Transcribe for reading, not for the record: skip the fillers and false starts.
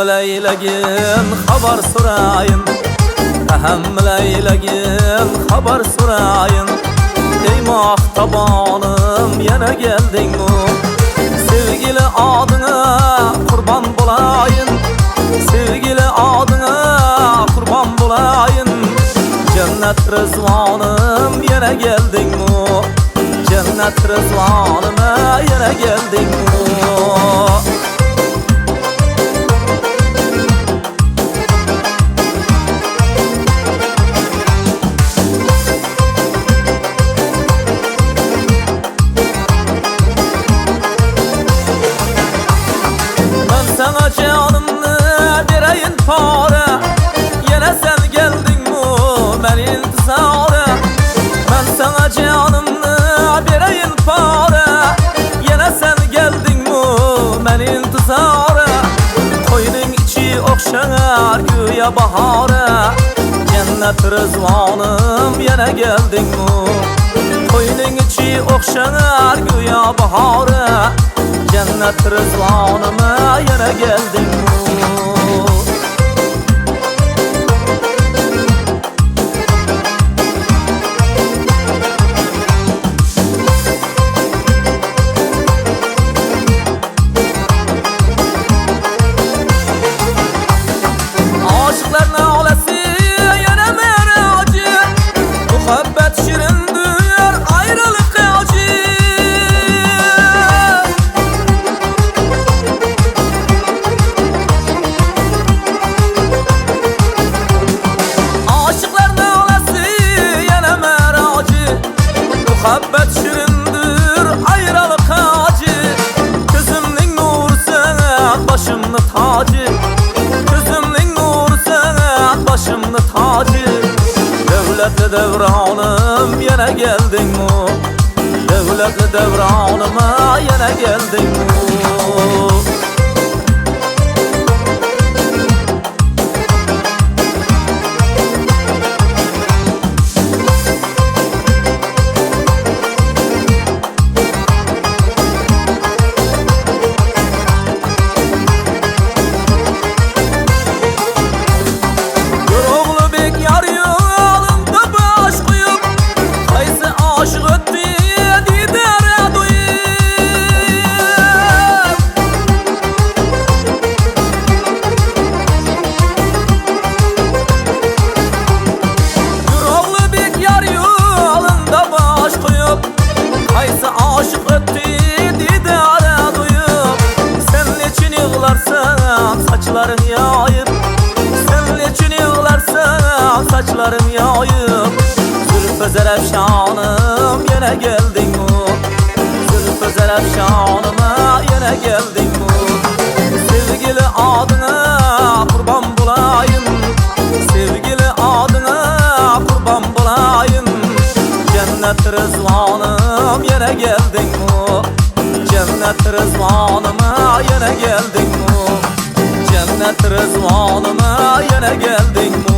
leylagin xabar so'rayin, leylagin xabar so'rayin. Ey mahtabonim yana keldingmi? Sevgili adına kurban bulayın, sevgili adına kurban bulayın. Cennet rızvanım yana geldingmi? Cennet rızvanıma yana geldingmi? Sana canımı vereyim para, yine sen geldin mi ben intizara? Ben sana canımı vereyim para, yine sen geldin mi ben intizara? Koynun içi okşar güya bahara, cennet rızvanım yine geldin mi? Koynun içi okşar güya bahara, cennet rızvanıma yana geldin mi? Aşıklar nalesi yana meracı, muhabbet şirindir ayrılık acı. Muhabbet şirindir ayrılık acı, gözümün nuru sen başımın tacı, gözümün nuru sen başımın tacı. Devletli devranım yana geldin mi? Devletli devranıma yana geldin mi? Kaysa aşık öttü didara duyup, sen için yığlarsan saçların yayıp, sen için yığlarsan saçların yayıp. Zülfü Zerefşanım yana geldin mi? Zülfü Zerefşanıma yana geldin mi? Sevgili adına kurban bulayın, sevgili adına kurban bulayın. Cennet rızvanım yana geldin mi? Cennet rızvanıma yana geldin mi? Cennet rızvanıma yana geldin mi?